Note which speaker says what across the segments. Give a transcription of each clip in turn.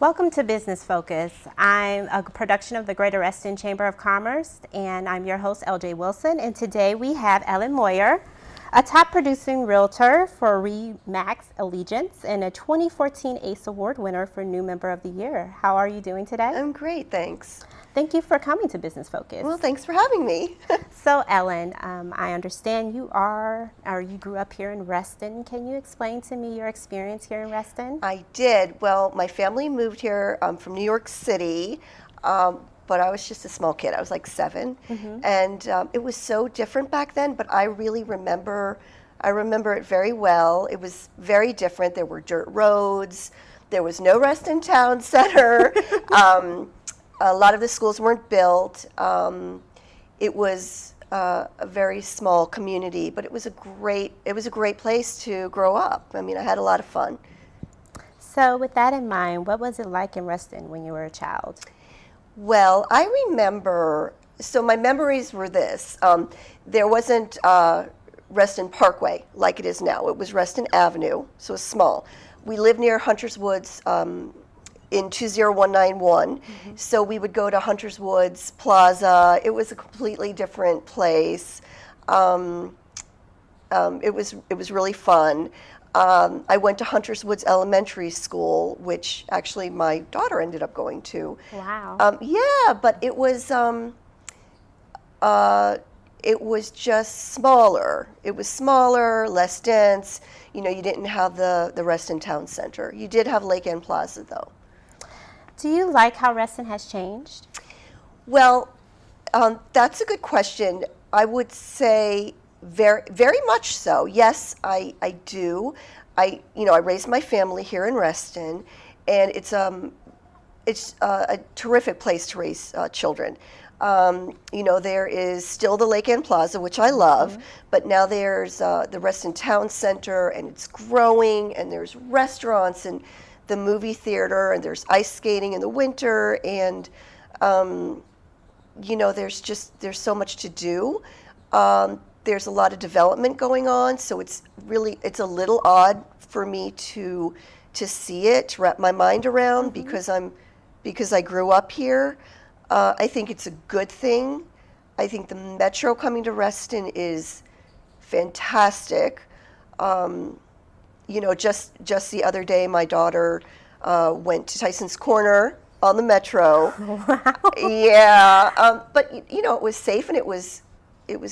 Speaker 1: Welcome to Business Focus. I'm a production of the Greater Reston Chamber of Commerce, and I'm your host, LJ Wilson. And today we have Ellen Moyer, a top producing realtor for RE/MAX Allegiance and a 2014 ACE Award winner for New Member of the Year. How are you doing today?
Speaker 2: I'm great, thanks.
Speaker 1: Thank you for coming to Business Focus.
Speaker 2: Well, thanks for having me.
Speaker 1: So, Ellen, I understand you grew up here in Reston. Can you explain to me your experience here in Reston?
Speaker 2: I did. Well, my family moved here from New York City, but I was just a small kid. I was like 7, and it was so different back then. But I really remember it very well. It was very different. There were dirt roads. There was no Reston Town Center. A lot of the schools weren't built. It was a very small community, but it was a great place to grow up. I mean, I had a lot of fun.
Speaker 1: So with that in mind, what was it like in Reston when you were a child?
Speaker 2: Well, I remember, so my memories were this. There wasn't Reston Parkway like it is now. It was Reston Avenue, so it was small. We lived near Hunter's Woods in 20191. So we would go to Hunter's Woods Plaza. It was a completely different place. It was really fun. I went to Hunter's Woods Elementary School, which actually my daughter ended up going to.
Speaker 1: Wow.
Speaker 2: Yeah, but it was just smaller. It was smaller, less dense. You know, you didn't have the Reston Town Center. You did have Lake End Plaza, though.
Speaker 1: Do you like how Reston has changed?
Speaker 2: Well, that's a good question. I would say very, very much so. Yes, I do. I raised my family here in Reston, and it's a terrific place to raise children. There is still the Lake End Plaza, which I love, but now there's the Reston Town Center, and it's growing, and there's restaurants and the movie theater, and there's ice skating in the winter, and there's so much to do. There's a lot of development going on, so it's a little odd for me to see it, to wrap my mind around, because I grew up here. I think it's a good thing. I think the Metro coming to Reston is fantastic. Just the other day, my daughter went to Tyson's Corner on the Metro.
Speaker 1: Wow.
Speaker 2: Yeah, but it was safe, and it was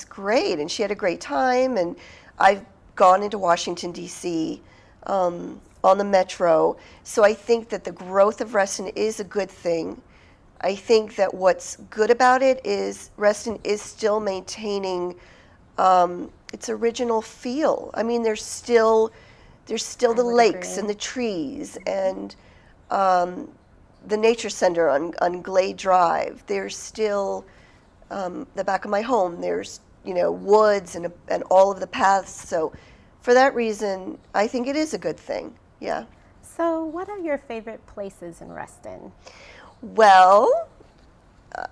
Speaker 2: great, and she had a great time. And I've gone into Washington, D.C. On the Metro, so I think that the growth of Reston is a good thing. I think that what's good about it is Reston is still maintaining its original feel. I mean, there's still the lakes and the trees and the nature center on Glade Drive. There's still the back of my home. There's woods and all of the paths. So for that reason, I think it is a good thing. Yeah.
Speaker 1: So what are your favorite places in Reston?
Speaker 2: Well,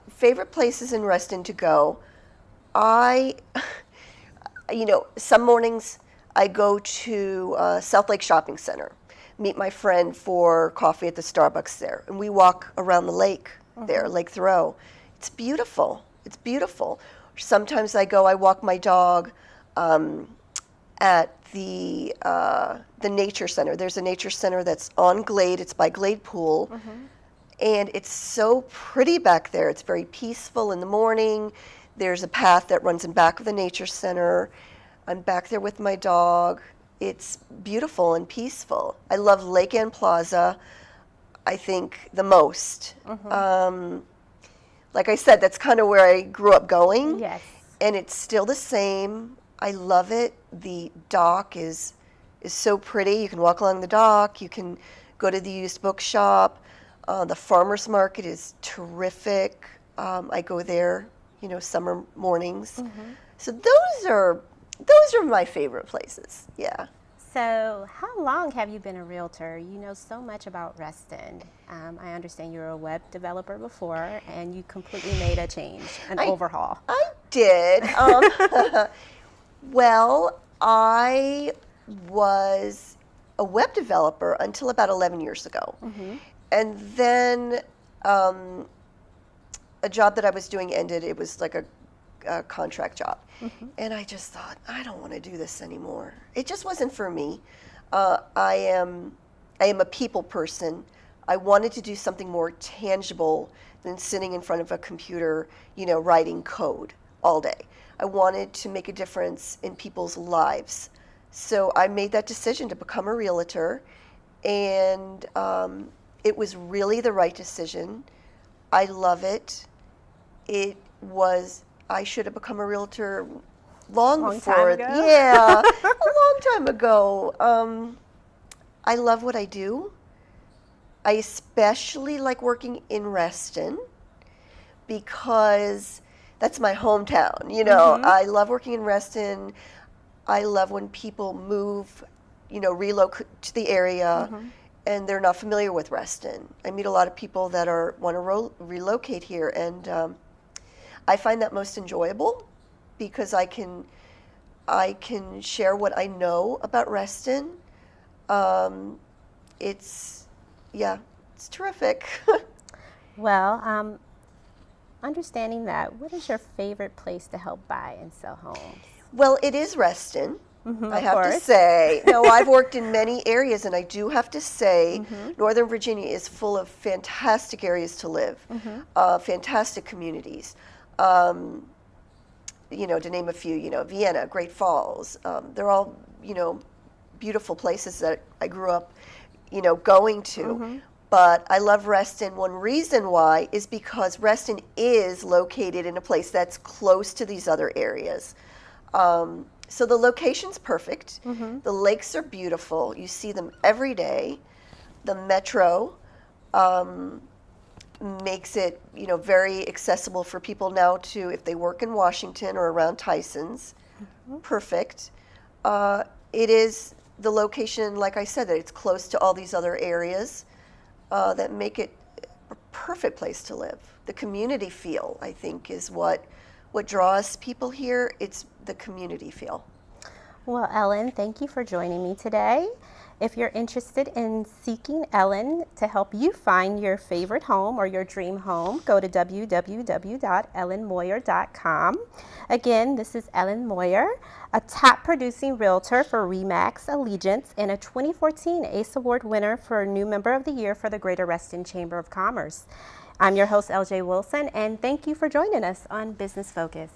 Speaker 2: favorite places in Reston to go. Some mornings I go to South Lake Shopping Center, meet my friend for coffee at the Starbucks there, and we walk around the lake there, Lake Thoreau. It's beautiful. It's beautiful. Sometimes I walk my dog at the nature center. There's a nature center that's on Glade. It's by Glade Pool. And it's so pretty back there. It's very peaceful in the morning. There's a path that runs in back of the nature center. I'm back there with my dog. It's beautiful and peaceful. I love Lake End Plaza, I think, the most. Like I said, that's kind of where I grew up going.
Speaker 1: Yes.
Speaker 2: And it's still the same. I love it. The dock is so pretty. You can walk along the dock. You can go to the used bookshop. The farmer's market is terrific. I go there, summer mornings. So those are my favorite places. Yeah.
Speaker 1: So how long have you been a realtor? You know so much about Reston. I understand you were a web developer before, and you completely made a change, an overhaul.
Speaker 2: I did. Well, I was a web developer until about 11 years ago. And then a job that I was doing ended. It was like a contract job. And I just thought, I don't want to do this anymore. It just wasn't for me. I am a people person. I wanted to do something more tangible than sitting in front of a computer, writing code all day. I wanted to make a difference in people's lives. So I made that decision to become a realtor, and it was really the right decision. I love it. I should have become a realtor long before.
Speaker 1: Time ago.
Speaker 2: Yeah, a long time ago. I love what I do. I especially like working in Reston because that's my hometown. I love working in Reston. I love when people move, relocate to the area, and they're not familiar with Reston. I meet a lot of people that want to relocate here, and I find that most enjoyable because I can share what I know about Reston. It's terrific.
Speaker 1: Well, understanding that, what is your favorite place to help buy and sell homes?
Speaker 2: Well, it is Reston. I
Speaker 1: of
Speaker 2: have to
Speaker 1: course.
Speaker 2: say. No, I've worked in many areas, and I do have to say, Northern Virginia is full of fantastic areas to live, fantastic communities. To name a few, Vienna, Great Falls. They're all, beautiful places that I grew up, going to. But I love Reston. One reason why is because Reston is located in a place that's close to these other areas. So the location's perfect. The lakes are beautiful. You see them every day. The metro makes it, very accessible for people now to, if they work in Washington or around Tyson's. Perfect. It is the location, like I said, that it's close to all these other areas that make it a perfect place to live. The community feel, I think, is what draws people here. It's the community feel.
Speaker 1: Well, Ellen, thank you for joining me today. If you're interested in seeking Ellen to help you find your favorite home or your dream home, go to www.ellenmoyer.com. Again, this is Ellen Moyer, a top producing realtor for RE/MAX Allegiance and a 2014 ACE Award winner for New Member of the Year for the Greater Reston Chamber of Commerce. I'm your host, LJ Wilson, and thank you for joining us on Business Focus.